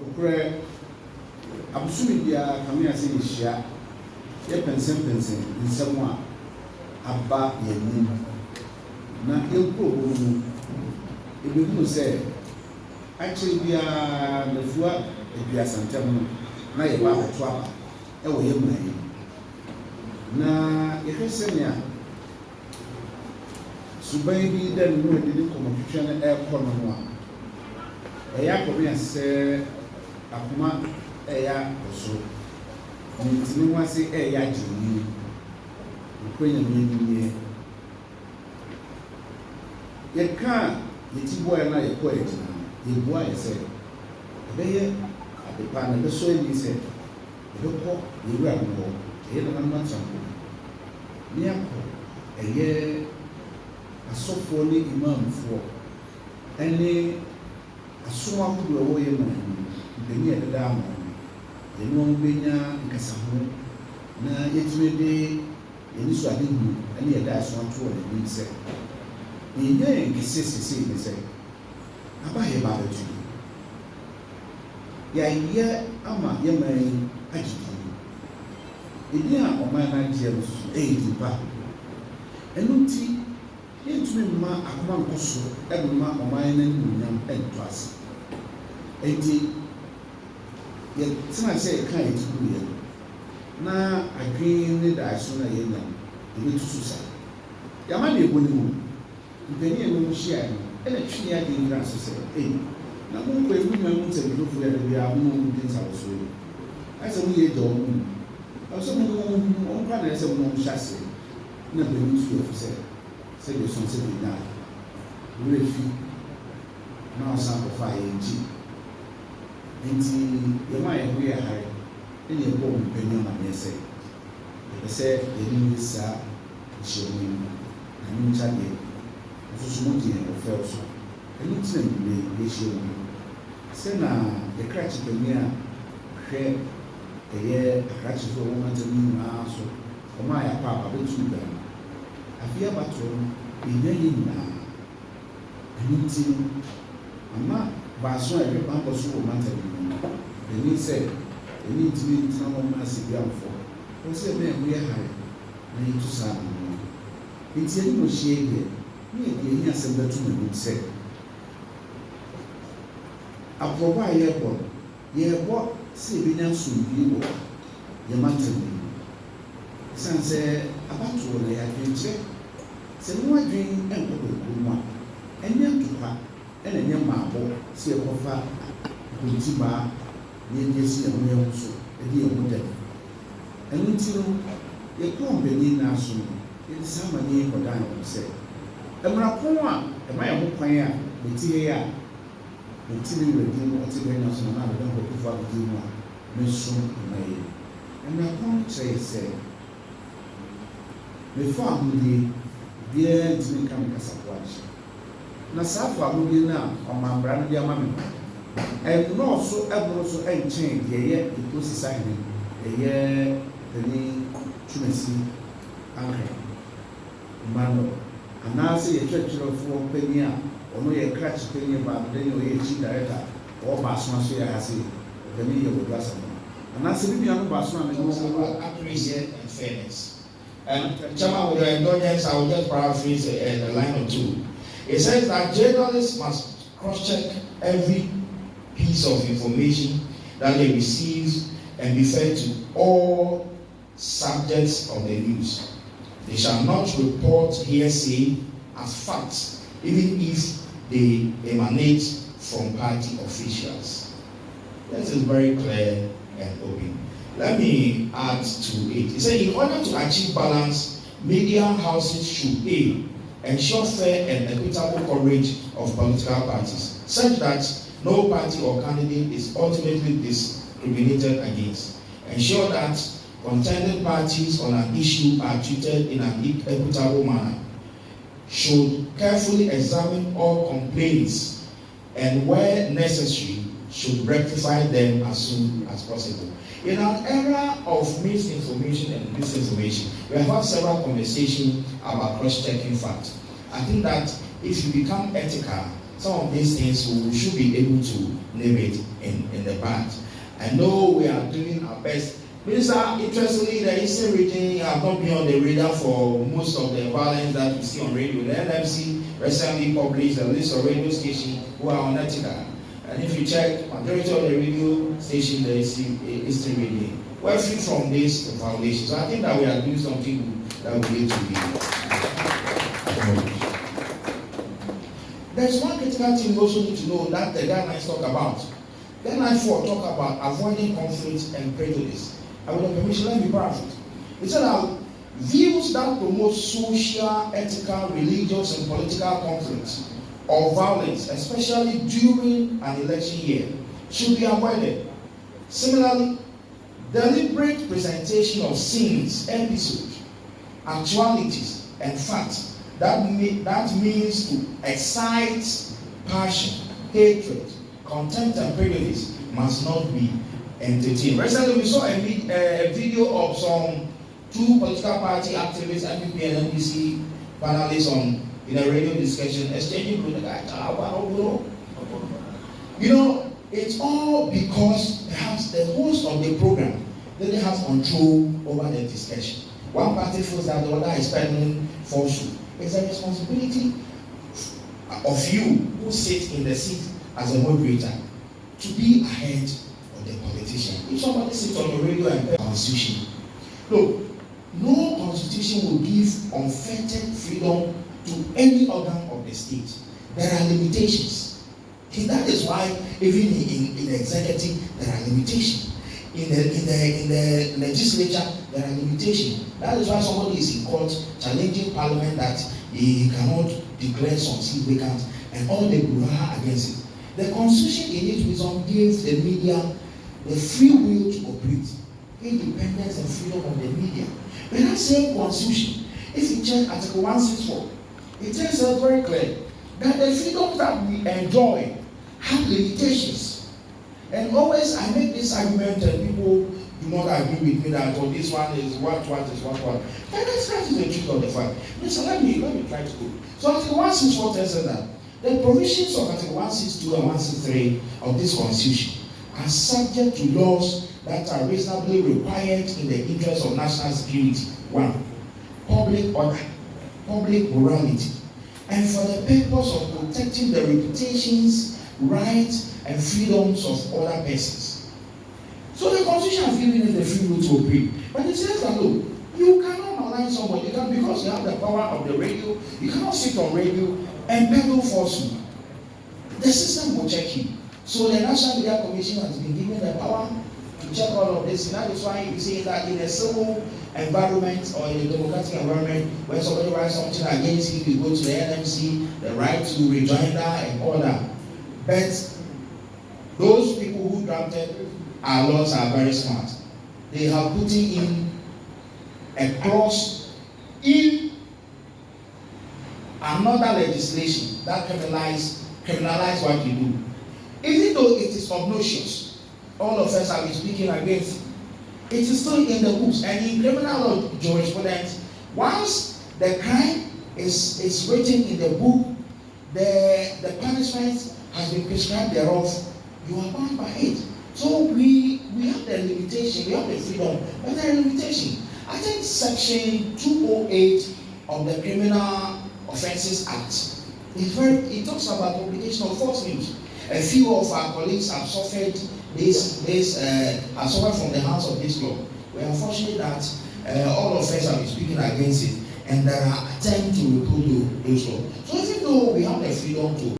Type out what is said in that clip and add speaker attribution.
Speaker 1: okure abusumi bia kame ase yehia ye pensen nsɛm a aba yɛnim na yɛnkɔ mu ebihu sɛ akyere bia nafua aduasa ntɛm no na yɛba abɛto aba ɛwɔ yɛ mma yi na yɛhwɛ sɛnea suban bi da no de ne kɔmɔtwitwa no ɛrekɔ no ho a ɛyɛ akɔme sɛ akoma ɛyɛ ɔsoro ntini ho ase ɛyɛ agyeni nkwanya mmenie yɛka yɛti boa na yɛkɔ agyina yɛbua yɛ sɛ ɛbɛyɛ adepa na ɛbɛsɔ ani sɛ ɛbɛkɔ yɛwura no hɔ ɛyɛ nananoma kyampo ne akɔ ɛyɛ asɔfoɔ ne imamfoɔ ɛne asom ahodoɔ ɛwɔ yɛ ma mpani ɛdeda ama yɛne wɔn bɛnya nkasaho na yɛtumi de yɛne so ade hu ɛne yɛda aso ato wɔ n'anim sɛ yɛnya yɛn kɛse sesei ne sɛ aba yɛ ba abɛto yɛayɛ ama yɛma yi agye di ɛdi a ɔman no agyeɛ no so ɛyɛ di pa ɛno nti yɛntumi mma akoma nkɔ so ɛmma ɔman no animuonyam ɛnto ase ɛnti yɛtena sɛ yɛka yɛti gu yɛ na adwene ne daaso no a yɛnya yɛbɛtu so sa yɛama ne ɛbɔ ne mu mpani a ɛnom hyia no ɛna twene ade nyina so sɛ na monkɔ ɛmu ma mu sɛ bidofo yɛda biara mo di nsa wɔ so yi ɛsɛ moyɛ agya wɔ mu ɛsɛ ɔmpa na ɛsɛ mo hyɛ ase na bani nso yɛfo sɛ deɛ so sɛ bɛnya werɛ fi na ɔsan kɔfa a yɛnkyi nti yɛma yɛho yɛ hare ɛne yɛbɔ wo mpani amaneɛ sɛ yɛpɛ sɛ yɛne yɛ saa nhyiamu yi na ne nkyadeɛ nso so mo deɛ ɔfɛw so ɛno ntina nnwuma yɛhyia mu sɛ na yɛkrakye pani a hwɛ ɛyɛ akrakyefoɔ a wɔmantam nyinaa so ɔma a yɛapa aba bɛtu da no afei abatoɔ no ɛnya yɛ nyinaa ɛno nti no ama baaso a ɛhwɛ bankɔ so wɔ mantam no ɛni sɛ ɛni ntumi ntena hɔ ma ase biamfoɔ ɛwɔ sɛ ɛbɛn ɛho yɛ hare na yɛtu saa no nti ɛni mo hyia deɛ ne yɛde ɛni asɛm bɛto n'anim sɛ aborɔbɔ a yɛrebɔ no yɛrebɔ sɛ ɛbɛnya nsomdwie wɔ yɛ mantam no ɛsiane sɛ abatoɔ no yɛadwenkyerɛ sɛ mo adwen ɛnkɔ bɛkuo mu a ɛnyɛ ntokwa ɛna ɛnyɛ maabɔ sɛ yɛkɔfa nkontibaa na yɛde asi ɛho yɛho so ɛde yɛho dɛm ɛno nti no yɛkɔɔ mpani naa so no yɛde saa ma ne kɔdan ho sɛ mmarapɔn a ɛma yɛ ho kwan a bɛti yɛ a bɛti ne wuradi mu ɔte bɛnya so na abɛda nkɔkɔfo abɛdi mu a meso ma yɛ mmarapɔn kyerɛ yɛ sɛ mefa ahodie biara ntumi nka me kasafo akyɛ na saa fa ahodie no a ɔmambra no de ama me ɛnɔɔso ɛboro so ɛnkyɛn deɛ ɛyɛ ɛkɔsisa hene ɛyɛ pani twumasi anhwɛ mma no anaasɛ yɛtwerɛtwerɛfoɔ pani a ɔno yɛ krakye pani baabɛdɛ ne ɔyɛ chief director ɔwɔ baaso aso yɛ ha se pani yɛ wɔdu asɛm anaasɛ ne nua no baaso a ne ho
Speaker 2: accuracy and fairness. And Chairman, with your indulgence, I will just paraphrase a line or two. It says that journalists must cross-check every piece of information that they receive and be fair to all subjects of the news. They shall not report hearsay as facts, even if they emanate from party officials. This is very clear and open. Let me add to it. He said, in order to achieve balance, media houses should A, ensure fair and equitable coverage of political parties, such that no party or candidate is ultimately discriminated against. Ensure that contending parties on an issue are treated in an equitable manner. Should carefully examine all complaints and, where necessary, should rectify them as soon as possible. In an era of misinformation and disinformation, we have had several conversations about cross-checking facts. I think that if you become ethical some of these things we should be able to name it in the bud. I know we are doing our best. Minister, interestingly, the Eastern region have not been on the radar for most of the violence that we see on radio. The NMC recently published a list of radio stations who are unethical. And if you check, majority of the radio stations in the Eastern region were free from this violation. So I think that we are doing something that we need to be acknowledged. There's one critical thing we also need to know that the guidelines talk about. Guideline 4 talk about avoiding conflict and prejudice. And with the permission, let me paraphrase. It said that views that promote social, ethical, religious, and political conflicts or violence, especially during an election year, should be avoided. Similarly, deliberate presentation of scenes, episodes, actualities, and facts that means to excite passion, hatred, contempt, and prejudice must not be entertained. Recently, we saw a video of some two political party activists, NPP and NDC panelists in a radio discussion, exchanging with the guy. It's all because perhaps the host of the program didn't have control over the discussion. One party feels that the other is spending falsehood. It's a responsibility of you who sit in the seat as a moderator to be ahead of the politician. If somebody sits on the radio and the constitution, look, no constitution will give unfettered freedom to any organ of the state. There are limitations. And that is why even in the executive there are limitations. In the legislature there are limitations. That is why somebody is in court challenging parliament that he cannot declare some seat vacant and all the brouhaha against it. The constitution in its wisdom gives the media the free will to operate, independence and freedom of the media. But that same constitution, if you check Article 164, it tells us very clear that the freedom that we enjoy have limitations. And always I make this argument and people do not agree with me that this one is what is what. And that's the truth of the fact. Listen, let me try to go. So Article 164 tells us that the provisions of Article 162 and 163 of this Constitution are subject to laws that are reasonably required in the interest of national security. 1. Public order, public morality, and for the purpose of protecting the reputations, rights, and freedoms of other persons. So the Constitution has given us the free will to operate. But it says that, look, you cannot malign somebody because you have the power of the radio. You cannot sit on radio and peddle falsehood. The system will check you. So the National Media Commission has been given the power to check all of this. And that is why you say that in a civil environment or in a democratic environment, when somebody writes something against you, you go to the NMC, the right to rejoinder and all that. But those people who drafted our laws are very smart. They have put in a clause in another legislation that criminalize what you do. Even though it is obnoxious, all of us have been speaking against it. It is still in the books. And in criminal law jurisprudence, once the crime is written in the book, the punishment has been prescribed thereof, you are bound by it. So we have the limitation, we have the freedom, but there are limitations. I think Section 208 of the Criminal Offences Act it talks about publication of false news. A few of our colleagues have suffered have suffered from the hands of this law. We are fortunate that all of us have been speaking against it, and there are attempts to repeal those laws. So even though we have the freedom to